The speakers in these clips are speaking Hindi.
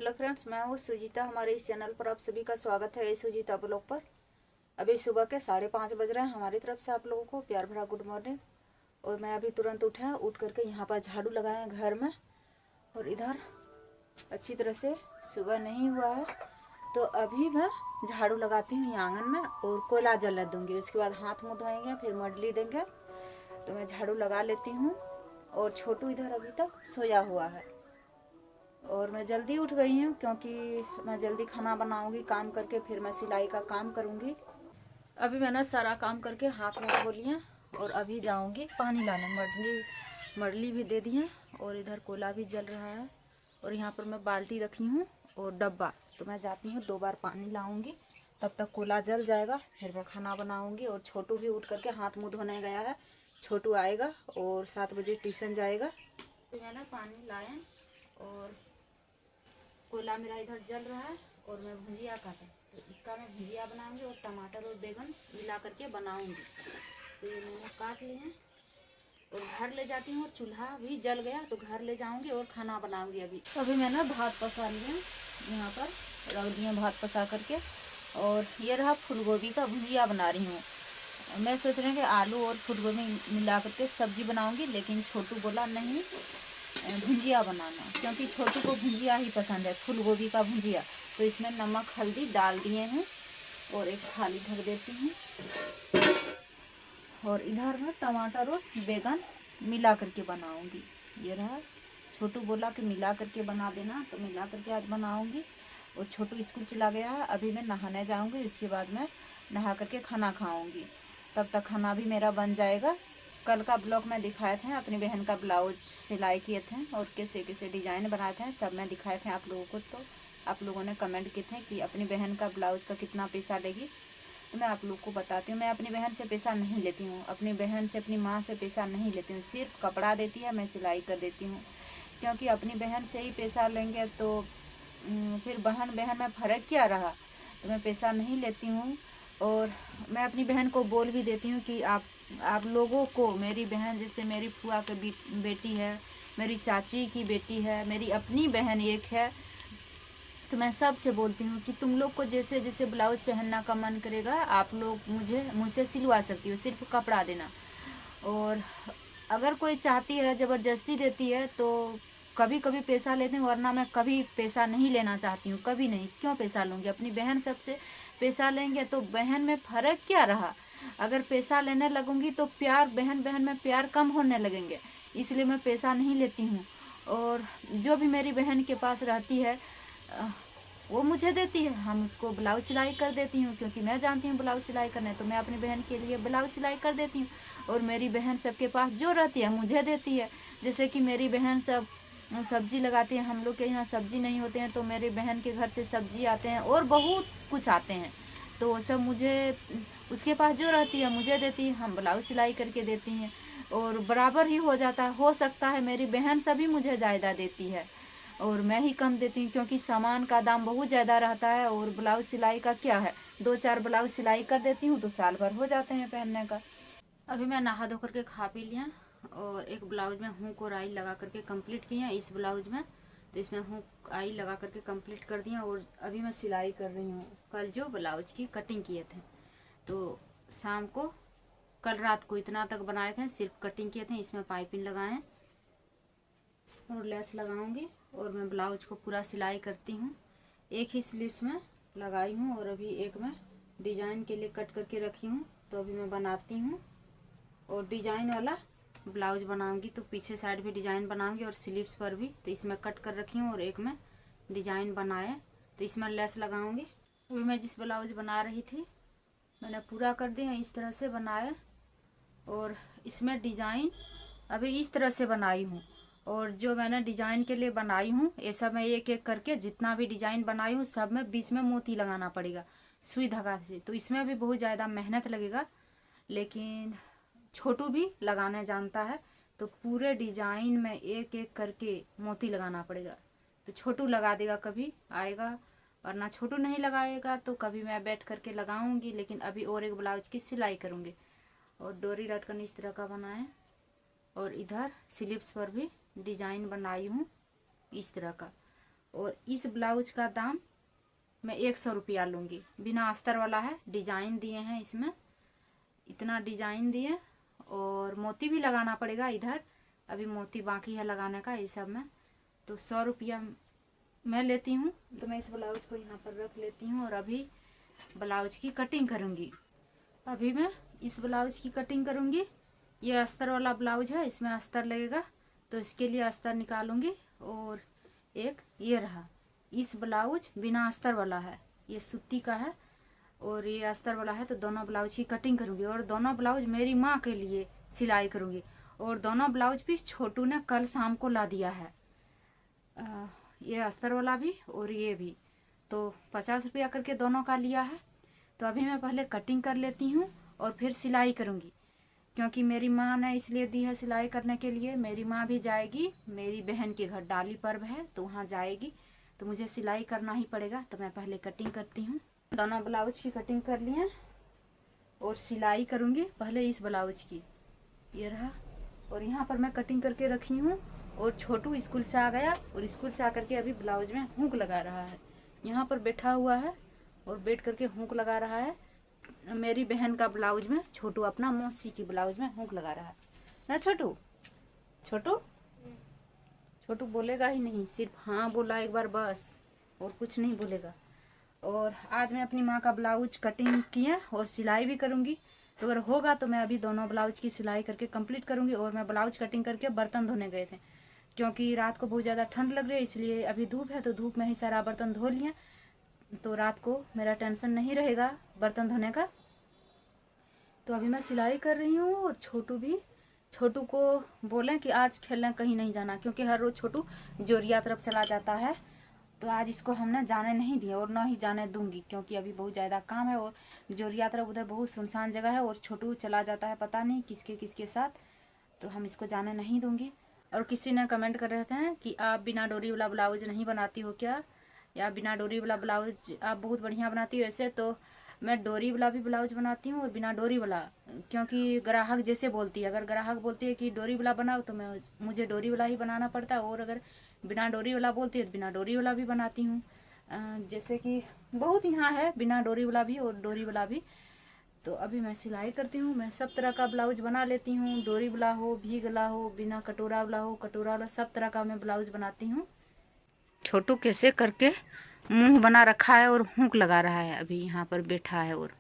हेलो फ्रेंड्स, मैं हूँ सुजीता। हमारे इस चैनल पर आप सभी का स्वागत है सुजीता ब्लॉग पर। अभी सुबह के 5:30 बज रहे हैं। हमारी तरफ से आप लोगों को प्यार भरा गुड मॉर्निंग। और मैं अभी तुरंत उठे हैं, उठ करके यहाँ पर झाड़ू लगाए हैं घर में। और इधर अच्छी तरह से सुबह नहीं हुआ है, तो अभी मैं झाड़ू लगाती हूँ आंगन में और कोयला जलने दूँगी। उसके बाद हाथ मुँह धोएंगे, फिर मडली देंगे। तो मैं झाड़ू लगा लेती हूँ। और छोटू इधर अभी तक सोया हुआ है। और मैं जल्दी उठ गई हूँ क्योंकि मैं जल्दी खाना बनाऊंगी, काम करके फिर मैं सिलाई का काम करूंगी। अभी मैंने सारा काम करके हाथ मुँह धो लिए और अभी जाऊंगी पानी लाने। मडली भी दे दिए और इधर कोयला भी जल रहा है। और यहाँ पर मैं बाल्टी रखी हूँ और डब्बा, तो मैं जाती हूँ 2 बार पानी लाऊंगी। तब तक कोयला जल जाएगा, फिर मैं खाना बनाऊंगी। और छोटू भी उठ करके हाथ मुँह धोने गया है। छोटू आएगा और 7 बजे ट्यूशन जाएगा। तो मैंने पानी लाए और कोयला मेरा इधर जल रहा है और मैं भुजिया काटा, तो इसका मैं भुजिया बनाऊंगी और टमाटर और बैगन मिला करके बनाऊंगी। तो ये मैंने काट लिए हैं और घर ले जाती हूँ। चूल्हा भी जल गया तो घर ले जाऊंगी और खाना बनाऊंगी। अभी मैंने भात पसा लिया, यहाँ पर रख दिए भात पसा करके। और ये रहा फूल गोभी का भुजिया बना रही हूँ। मैं सोच रही हूँ कि आलू और फूल गोभी मिला करके सब्जी बनाऊंगी, लेकिन छोटू बोला नहीं, भुजिया बनाना, क्योंकि छोटू को भुजिया ही पसंद है, फूल गोभी का भुजिया। तो इसमें नमक हल्दी डाल दिए हैं और एक थाली ढक देती हूँ। और इधर में टमाटर और बैगन मिला करके बनाऊंगी। ये रहा, छोटू बोला कि मिला करके बना देना, तो मिला करके आज बनाऊंगी। और छोटू स्कूल चला गया है, अभी मैं नहाने जाऊंगी। उसके बाद मैं नहा करके खाना खाऊंगी, तब तक खाना भी मेरा बन जाएगा। कल का ब्लॉग में दिखाए थे, अपनी बहन का ब्लाउज सिलाई किए थे और कैसे कैसे डिजाइन बनाए थे, सब मैं दिखाए थे आप लोगों को। तो आप लोगों ने कमेंट किए थे कि अपनी बहन का ब्लाउज का कितना पैसा लेगी। तो मैं आप लोग को बताती हूँ, मैं अपनी बहन से पैसा नहीं लेती हूँ। अपनी बहन से, अपनी माँ से पैसा नहीं लेती हूँ। सिर्फ कपड़ा देती है, मैं सिलाई कर देती हूँ। क्योंकि अपनी बहन से ही पैसा लेंगे तो फिर बहन बहन में फ़र्क क्या रहा। तो मैं पैसा नहीं लेती हूँ। और मैं अपनी बहन को बोल भी देती हूँ कि आप लोगों को, मेरी बहन जैसे मेरी फुआ की बेटी है, मेरी चाची की बेटी है, मेरी अपनी बहन एक है, तो मैं सबसे बोलती हूँ कि तुम लोग को जैसे जैसे ब्लाउज पहनना का मन करेगा, आप लोग मुझसे सिलवा सकती हो, सिर्फ कपड़ा देना। और अगर कोई चाहती है, ज़बरदस्ती देती है, तो कभी कभी पैसा लेते हैं, वरना मैं कभी पैसा नहीं लेना चाहती हूँ, कभी नहीं। क्यों पैसा लूँगी? अपनी बहन सबसे पैसा लेंगे तो बहन में फ़र्क क्या रहा। अगर पैसा लेने लगूँगी तो प्यार, बहन बहन में प्यार कम होने लगेंगे, इसलिए मैं पैसा नहीं लेती हूँ। और जो भी मेरी बहन के पास रहती है वो मुझे देती है, हम उसको ब्लाउज सिलाई कर देती हूँ, क्योंकि मैं जानती हूँ ब्लाउज सिलाई करने, तो मैं अपनी बहन के लिए ब्लाउज सिलाई कर देती हूँ। और मेरी बहन सबके पास जो रहती है मुझे देती है। जैसे कि मेरी बहन सब सब्जी लगाती है, हम लोग के यहाँ सब्जी नहीं होते हैं, तो मेरी बहन के घर से सब्जी आते हैं और बहुत कुछ आते हैं, तो वो सब मुझे, उसके पास जो रहती है मुझे देती है, हम ब्लाउज सिलाई करके देती हैं। और बराबर ही हो जाता है। हो सकता है मेरी बहन सभी मुझे ज़्यादा देती है और मैं ही कम देती हूँ, क्योंकि सामान का दाम बहुत ज़्यादा रहता है। और ब्लाउज सिलाई का क्या है, 2-4 ब्लाउज सिलाई कर देती हूँ तो साल भर हो जाते हैं पहनने का। अभी मैं नहा धो करके खा पी लिया और एक ब्लाउज में हुक और आई लगा करके कंप्लीट किए हैं। इस ब्लाउज में तो इसमें हुक आई लगा करके कंप्लीट कर दिया। और अभी मैं सिलाई कर रही हूँ। कल जो ब्लाउज की कटिंग किए थे, तो शाम को, कल रात को इतना तक बनाए थे, सिर्फ कटिंग किए थे। इसमें पाइपिंग लगाए और लेस लगाऊंगी और मैं ब्लाउज को पूरा सिलाई करती हूँ। एक ही स्लीव्स में लगाई हूँ और अभी एक मैं डिजाइन के लिए कट करके रखी हूँ, तो अभी मैं बनाती हूँ और डिजाइन वाला ब्लाउज बनाऊंगी। तो पीछे साइड भी डिजाइन बनाऊंगी और स्लीव्स पर भी। तो इसमें कट कर रखी हूँ और एक में डिजाइन बनाए, तो इसमें लेस लगाऊंगी। अभी मैं जिस ब्लाउज बना रही थी मैंने पूरा कर दिया, इस तरह से बनाए। और इसमें डिजाइन अभी इस तरह से बनाई हूँ। और जो मैंने डिजाइन के लिए बनाई हूँ, ये सब मैं एक एक करके जितना भी डिजाइन बनाई हूँ सब में बीच में मोती लगाना पड़ेगा सुई धागा से। तो इसमें भी बहुत ज़्यादा मेहनत लगेगा, लेकिन छोटू भी लगाने जानता है, तो पूरे डिजाइन में एक एक करके मोती लगाना पड़ेगा। तो छोटू लगा देगा, कभी आएगा, वरना छोटू नहीं लगाएगा। तो कभी मैं बैठ करके लगाऊंगी, लेकिन अभी और एक ब्लाउज की सिलाई करूंगी। और डोरी लटकन इस तरह का बनाए और इधर स्लीव्स पर भी डिजाइन बनाई हूँ इस तरह का। और इस ब्लाउज का दाम मैं 100 रुपया लूँगी। बिना अस्तर वाला है, डिजाइन दिए हैं इसमें, इतना डिजाइन दिए, और मोती भी लगाना पड़ेगा इधर, अभी मोती बाकी है लगाने का ये सब में। तो 100 रुपया मैं लेती हूँ। तो मैं इस ब्लाउज को यहाँ पर रख लेती हूँ और अभी ब्लाउज की कटिंग करूँगी। अभी मैं इस ब्लाउज की कटिंग करूँगी। ये अस्तर वाला ब्लाउज है, इसमें अस्तर लगेगा, तो इसके लिए अस्तर निकालूंगी। और एक ये रहा, इस ब्लाउज बिना अस्तर वाला है, ये सूती का है और ये अस्तर वाला है। तो दोनों ब्लाउज की कटिंग करूँगी और दोनों ब्लाउज मेरी माँ के लिए सिलाई करूँगी। और दोनों ब्लाउज भी छोटू ने कल शाम को ला दिया है, ये अस्तर वाला भी और ये भी। तो 50 रुपया करके दोनों का लिया है। तो अभी मैं पहले कटिंग कर लेती हूँ और फिर सिलाई करूँगी, क्योंकि मेरी माँ ने इसलिए दी है सिलाई करने के लिए। मेरी माँ भी जाएगी मेरी बहन के घर, डाली पर्व है तो वहाँ जाएगी, तो मुझे सिलाई करना ही पड़ेगा। तो मैं पहले कटिंग करती हूँ। दोनों ब्लाउज की कटिंग कर लिए और सिलाई करूँगी पहले इस ब्लाउज की, ये रहा। और यहाँ पर मैं कटिंग करके रखी हूँ। और छोटू स्कूल से आ गया और स्कूल से आकर के अभी ब्लाउज में हुक लगा रहा है। यहाँ पर बैठा हुआ है और बैठ करके हुक लगा रहा है। मेरी बहन का ब्लाउज में छोटू अपना मौसी की ब्लाउज में हुक लगा रहा है ना। छोटू छोटू छोटू बोलेगा ही नहीं, सिर्फ हाँ बोला एक बार बस, और कुछ नहीं बोलेगा। और आज मैं अपनी माँ का ब्लाउज कटिंग किया और सिलाई भी करूँगी। तो अगर होगा तो मैं अभी दोनों ब्लाउज की सिलाई करके कंप्लीट करूँगी। और मैं ब्लाउज कटिंग करके बर्तन धोने गए थे, क्योंकि रात को बहुत ज़्यादा ठंड लग रही है, इसलिए अभी धूप है तो धूप में ही सारा बर्तन धो लिए। तो रात को मेरा टेंशन नहीं रहेगा बर्तन धोने का। तो अभी मैं सिलाई कर रही हूँ। और छोटू को बोलें कि आज खेलने कहीं नहीं जाना, क्योंकि हर रोज़ छोटू जोरिया तरफ चला जाता है। तो आज इसको हमने जाने नहीं दिया और ना ही जाने दूंगी, क्योंकि अभी बहुत ज़्यादा काम है। और जोरिया तरफ उधर बहुत सुनसान जगह है और छोटू चला जाता है पता नहीं किसके किसके साथ, तो हम इसको जाने नहीं दूंगी। और किसी ने कमेंट कर रहे थे कि आप बिना डोरी वाला ब्लाउज नहीं बनाती हो क्या, या बिना डोरी वाला ब्लाउज आप बहुत बढ़िया बनाती हो। ऐसे तो मैं डोरी वाला भी ब्लाउज बनाती हूँ और बिना डोरी वाला, क्योंकि ग्राहक जैसे बोलती है, अगर ग्राहक बोलती है कि डोरी वाला बनाओ तो मुझे डोरी वाला ही बनाना पड़ता है। और अगर बिना डोरी वाला बोलती है तो बिना डोरी वाला भी बनाती हूँ। जैसे कि बहुत यहाँ है बिना डोरी वाला भी और डोरी वाला भी। तो अभी मैं सिलाई करती हूँ। मैं सब तरह का ब्लाउज बना लेती हूँ, डोरी वाला हो, भी गला हो, बिना कटोरा वाला हो, कटोरा वाला, सब तरह का मैं ब्लाउज बनाती हूँ। छोटू कैसे करके मुंह बना रखा है और हुक लगा रहा है, अभी यहाँ पर बैठा है और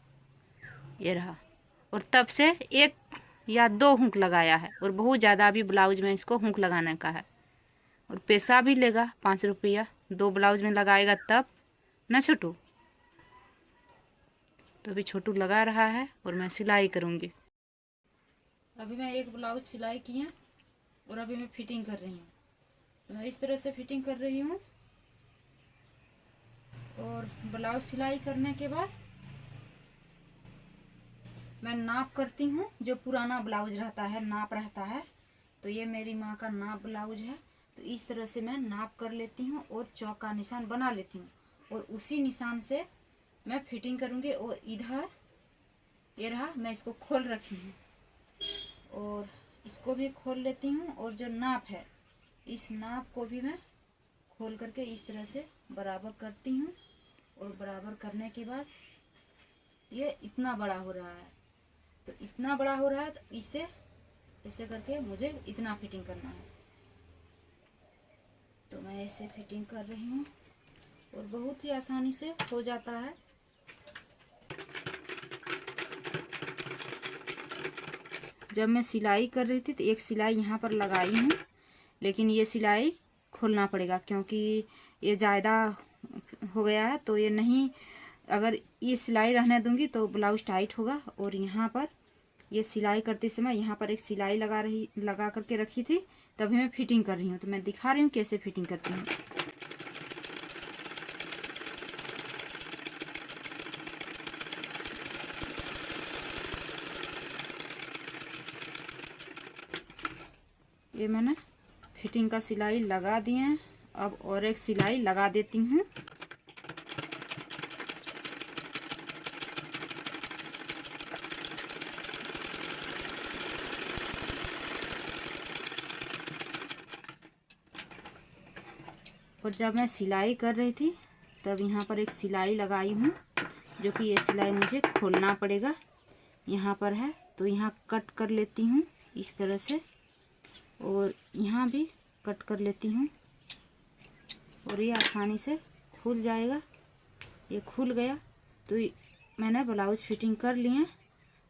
ये रहा। और तब से 1 या 2 हुक लगाया है और बहुत ज़्यादा अभी ब्लाउज में इसको हुक लगाने का है। और पैसा भी लेगा 5 रुपया, 2 ब्लाउज में लगाएगा तब ना छोटू। तो अभी छोटू लगा रहा है और मैं सिलाई करूँगी। अभी मैं एक ब्लाउज सिलाई की है और अभी मैं फिटिंग कर रही हूँ। तो मैं इस तरह से फिटिंग कर रही हूँ। और ब्लाउज सिलाई करने के बाद मैं नाप करती हूँ। जो पुराना ब्लाउज रहता है नाप रहता है, तो ये मेरी माँ का नाप ब्लाउज है। तो इस तरह से मैं नाप कर लेती हूँ और चौक का निशान बना लेती हूँ और उसी निशान से मैं फिटिंग करूँगी। और इधर ये रहा, मैं इसको खोल रखी हूँ और इसको भी खोल लेती हूँ। और जो नाप है, इस नाप को भी मैं खोल करके इस तरह से बराबर करती हूँ। और बराबर करने के बाद ये इतना बड़ा हो रहा है, तो इतना बड़ा हो रहा है तो इसे ऐसे करके मुझे इतना फिटिंग करना है। तो मैं ऐसे फिटिंग कर रही हूँ और बहुत ही आसानी से हो जाता है। जब मैं सिलाई कर रही थी तो एक सिलाई यहाँ पर लगाई हूँ, लेकिन ये सिलाई खोलना पड़ेगा क्योंकि ये ज़्यादा हो गया है। तो ये नहीं, अगर ये सिलाई रहने दूंगी तो ब्लाउज टाइट होगा। और यहाँ पर ये सिलाई करते समय यहाँ पर एक सिलाई लगा करके रखी थी, तभी मैं फिटिंग कर रही हूँ। तो मैं दिखा रही हूँ कैसे फिटिंग करती हूँ। ये मैंने फिटिंग का सिलाई लगा दिए हैं। अब और एक सिलाई लगा देती हूँ। और जब मैं सिलाई कर रही थी तब यहाँ पर एक सिलाई लगाई हूँ, जो कि ये सिलाई मुझे खोलना पड़ेगा। यहाँ पर है तो यहाँ कट कर लेती हूँ इस तरह से, और यहाँ भी कट कर लेती हूँ और ये आसानी से खुल जाएगा। ये खुल गया तो मैंने ब्लाउज फिटिंग कर लिए।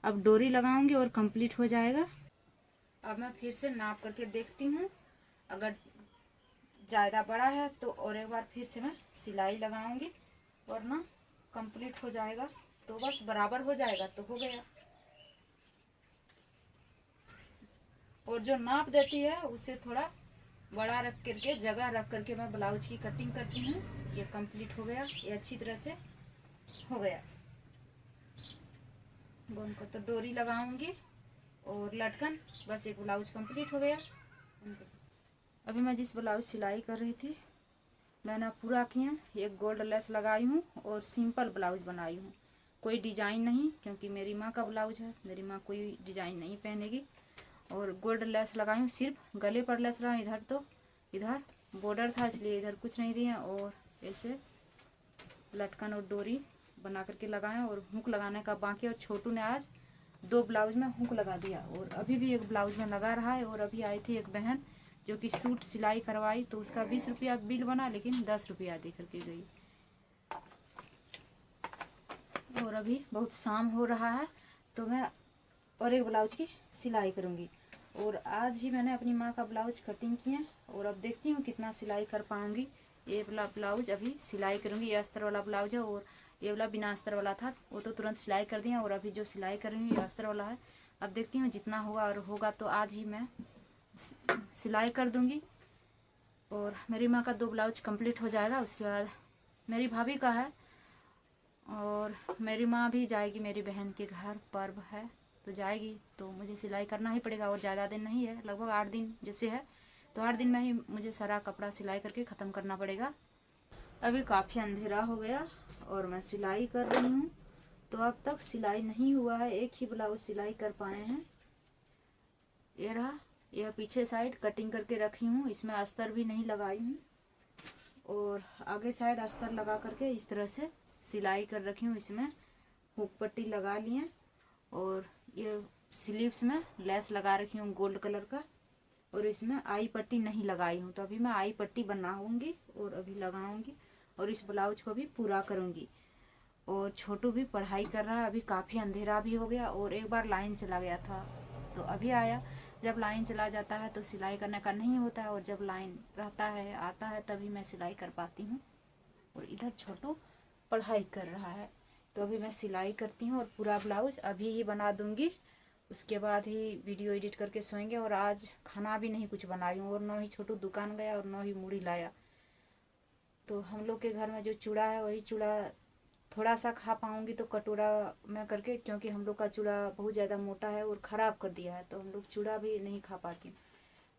अब डोरी लगाऊंगी और कंप्लीट हो जाएगा। अब मैं फिर से नाप करके देखती हूँ, अगर ज़्यादा बड़ा है तो और एक बार फिर से मैं सिलाई लगाऊंगी, वरना कंप्लीट हो जाएगा। तो बस बराबर हो जाएगा तो हो गया। और जो नाप देती है उसे थोड़ा बड़ा रख करके, जगह रख करके मैं ब्लाउज की कटिंग करती हूँ। ये कंप्लीट हो गया, ये अच्छी तरह से हो गया। गोंद को तो डोरी लगाऊंगी और लटकन, बस एक ब्लाउज कंप्लीट हो गया। अभी मैं जिस ब्लाउज सिलाई कर रही थी मैंने पूरा किया। एक गोल्ड लेस लगाई हूँ और सिंपल ब्लाउज बनाई हूँ, कोई डिजाइन नहीं, क्योंकि मेरी माँ का ब्लाउज है, मेरी माँ कोई डिजाइन नहीं पहनेगी। और गोल्ड लेस लगाई हूँ, सिर्फ गले पर लेस रहा। इधर तो इधर बॉर्डर था इसलिए इधर कुछ नहीं दिया। और ऐसे लटकन और डोरी बना करके लगाए और हुक लगाने का बाकी। और छोटू ने आज 2 ब्लाउज में हुक लगा दिया और अभी भी एक ब्लाउज में लगा रहा है। और अभी आई थी एक बहन जो कि सूट सिलाई करवाई, तो उसका 20 रुपया बिल बना, लेकिन 10 रुपया दे करके गई। और अभी बहुत शाम हो रहा है तो मैं और एक ब्लाउज की सिलाई करूँगी। और आज ही मैंने अपनी माँ का ब्लाउज कटिंग किया और अब देखती हूँ कितना सिलाई कर पाऊँगी। ये वाला ब्लाउज अभी सिलाई करूँगी, ये अस्तर वाला ब्लाउज है, और ये वाला बिना अस्तर वाला था, वो तो तुरंत सिलाई कर दिया। और अभी जो सिलाई कर रही हूँ ये अस्तर वाला है। अब देखती हूँ जितना होगा, और होगा तो आज ही मैं सिलाई कर दूँगी। और मेरी माँ का 2 ब्लाउज कंप्लीट हो जाएगा। उसके बाद मेरी भाभी का है, और मेरी माँ भी जाएगी मेरी बहन के घर, पर्व है तो जाएगी, तो मुझे सिलाई करना ही पड़ेगा। और ज़्यादा दिन नहीं है, लगभग 8 दिन जैसे है, तो 8 दिन में ही मुझे सारा कपड़ा सिलाई करके ख़त्म करना पड़ेगा। अभी काफ़ी अंधेरा हो गया और मैं सिलाई कर रही हूँ, तो अब तक सिलाई नहीं हुआ है, एक ही ब्लाउज सिलाई कर पाए हैं। ये रहा, यह पीछे साइड कटिंग करके रखी हूँ, इसमें अस्तर भी नहीं लगाई हूँ। और आगे साइड अस्तर लगा करके इस तरह से सिलाई कर रखी हूँ। इसमें हुक पट्टी लगा लिए और ये स्लीव्स में लेस लगा रखी हूँ गोल्ड कलर का, और इसमें आई पट्टी नहीं लगाई हूँ। तो अभी मैं आई पट्टी बनाऊंगी और अभी लगाऊंगी और इस ब्लाउज को भी पूरा करूंगी। और छोटू भी पढ़ाई कर रहा है, अभी काफ़ी अंधेरा भी हो गया और एक बार लाइन चला गया था तो अभी आया। जब लाइन चला जाता है तो सिलाई करने का नहीं होता है, और जब लाइन रहता है आता है तभी मैं सिलाई कर पाती हूँ। और इधर छोटू पढ़ाई कर रहा है, तो अभी मैं सिलाई करती हूँ और पूरा ब्लाउज अभी ही बना दूँगी। उसके बाद ही वीडियो एडिट करके सोएंगे। और आज खाना भी नहीं कुछ बनाई हूँ, और न ही छोटू दुकान गया और न ही मूढ़ी लाया। तो हम लोग के घर में जो चूड़ा है वही चूड़ा थोड़ा सा खा पाऊँगी तो कटोरा में करके, क्योंकि हम लोग का चूड़ा बहुत ज़्यादा मोटा है और ख़राब कर दिया है, तो हम लोग चूड़ा भी नहीं खा पाती हूँ।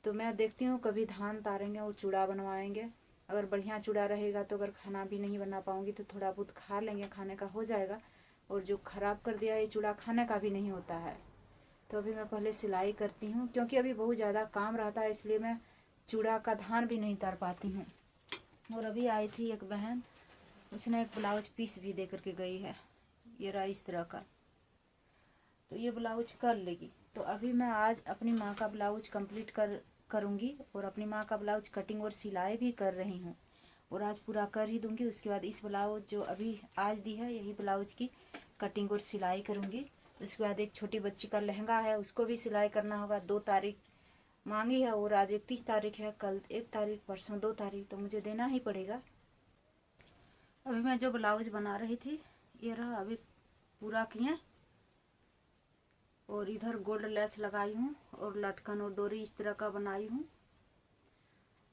तो मैं देखती हूँ कभी धान तारेंगे और चूड़ा बनवाएंगे। अगर बढ़िया चूड़ा रहेगा तो अगर खाना भी नहीं बना पाऊँगी तो थोड़ा बहुत खा लेंगे, खाने का हो जाएगा। और जो ख़राब कर दिया है चूड़ा खाने का भी नहीं होता है। तो अभी मैं पहले सिलाई करती हूँ, क्योंकि अभी बहुत ज़्यादा काम रहता है, इसलिए मैं चूड़ा का धान भी नहीं तार पाती हूँ। और अभी आई थी एक बहन, उसने एक ब्लाउज पीस भी दे करके गई है, ये रहा इस तरह का, तो ये ब्लाउज कर लेगी। तो अभी मैं आज अपनी माँ का ब्लाउज कंप्लीट करूँगी और अपनी माँ का ब्लाउज कटिंग और सिलाई भी कर रही हूँ, और आज पूरा कर ही दूँगी। उसके बाद इस ब्लाउज जो अभी आज दी है यही ब्लाउज की कटिंग और सिलाई करूँगी। उसके बाद एक छोटी बच्ची का लहंगा है, उसको भी सिलाई करना होगा। 2 तारीख मांगी है और आज 31 तारीख है, कल 1 तारीख, परसों 2 तारीख, तो मुझे देना ही पड़ेगा। अभी मैं जो ब्लाउज बना रही थी ये रहा, अभी पूरा किए और इधर गोल्ड लेस लगाई हूँ और लटकन और डोरी इस तरह का बनाई हूँ।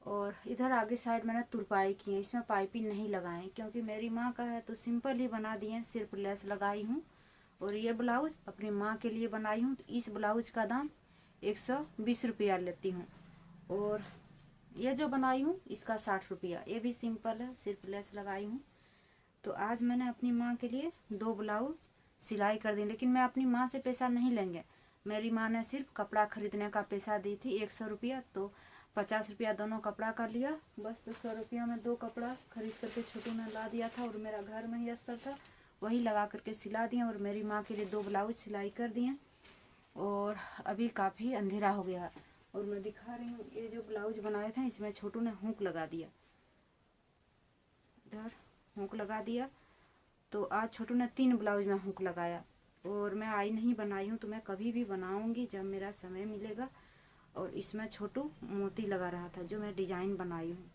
और इधर आगे साइड मैंने तुरपाई की है, इसमें पाइपिंग नहीं लगाए क्योंकि मेरी माँ का है तो सिंपल ही बना दिए, सिर्फ लेस लगाई हूँ। और ये ब्लाउज अपनी माँ के लिए बनाई हूँ, तो इस ब्लाउज का दाम 120 रुपया लेती हूँ। और ये जो बनाई हूँ इसका 60 रुपया, ये भी सिंपल है, सिर्फ लेस लगाई हूँ। तो आज मैंने अपनी माँ के लिए 2 ब्लाउज सिलाई कर दी, लेकिन मैं अपनी माँ से पैसा नहीं लेंगे। मेरी माँ ने सिर्फ कपड़ा खरीदने का पैसा दी थी 100 रुपया, तो 50 रुपया दोनों कपड़ा का लिया बस। तो 100 रुपया में 2 कपड़ा खरीद करके छोटू ने ला दिया था, और मेरा घर में ही अस्तर था वही लगा करके सिला दिए, और मेरी माँ के लिए 2 ब्लाउज सिलाई कर दिए। और अभी काफ़ी अंधेरा हो गया और मैं दिखा रही हूँ, ये जो ब्लाउज बनाए थे इसमें छोटू ने हुक लगा दिया, इधर हुक लगा दिया। तो आज छोटू ने 3 ब्लाउज में हुक लगाया, और मैं आई नहीं बनाई हूँ, तो मैं कभी भी बनाऊँगी जब मेरा समय मिलेगा। और इसमें छोटू मोती लगा रहा था, जो मैं डिजाइन बनाई हूँ,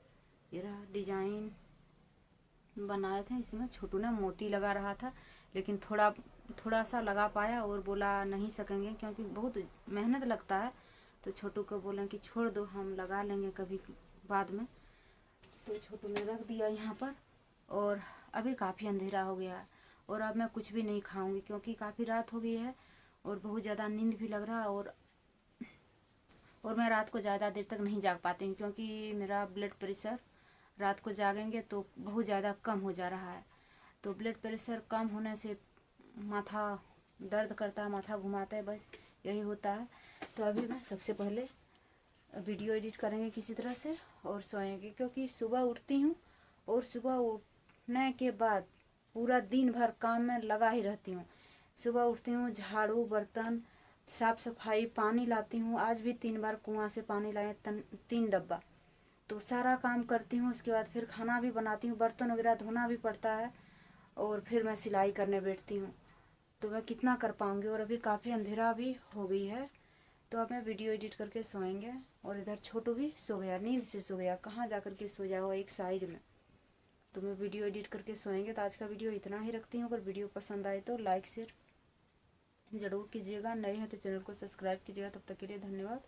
ये रहा डिजाइन बनाए थे, इसमें छोटू ने मोती लगा रहा था, लेकिन थोड़ा सा लगा पाया और बोला नहीं सकेंगे क्योंकि बहुत मेहनत लगता है। तो छोटू को बोला कि छोड़ दो, हम लगा लेंगे कभी बाद में। तो छोटू ने रख दिया यहाँ पर। और अभी काफ़ी अंधेरा हो गया है, और अब मैं कुछ भी नहीं खाऊंगी क्योंकि काफ़ी रात हो गई है और बहुत ज़्यादा नींद भी लग रहा है। और मैं रात को ज़्यादा देर तक नहीं जाग पाती हूँ क्योंकि मेरा ब्लड प्रेशर रात को जागेंगे तो बहुत ज़्यादा कम हो जा रहा है। तो ब्लड प्रेशर कम होने से माथा दर्द करता है, माथा घुमाता है, बस यही होता है। तो अभी मैं सबसे पहले वीडियो एडिट करेंगे किसी तरह से और सोएंगे, क्योंकि सुबह उठती हूँ और सुबह उठने के बाद पूरा दिन भर काम में लगा ही रहती हूँ। सुबह उठती हूँ, झाड़ू बर्तन साफ सफाई, पानी लाती हूँ। आज भी 3 बार कुआं से पानी लाए, 3 डब्बा। तो सारा काम करती हूँ, उसके बाद फिर खाना भी बनाती हूँ, बर्तन वगैरह धोना भी पड़ता है, और फिर मैं सिलाई करने बैठती हूँ। तो मैं कितना कर पाऊँगी, और अभी काफ़ी अंधेरा भी हो गई है। तो अब मैं वीडियो एडिट करके सोएंगे। और इधर छोटू भी सो गया, नींद से सो गया, कहाँ जा कर के सो जाओ एक साइड में। तो मैं वीडियो एडिट करके सोएंगे। तो आज का वीडियो इतना ही रखती हूँ। अगर वीडियो पसंद आए तो लाइक शेयर ज़रूर कीजिएगा, नए हैं तो चैनल को सब्सक्राइब कीजिएगा। तब तक के लिए धन्यवाद।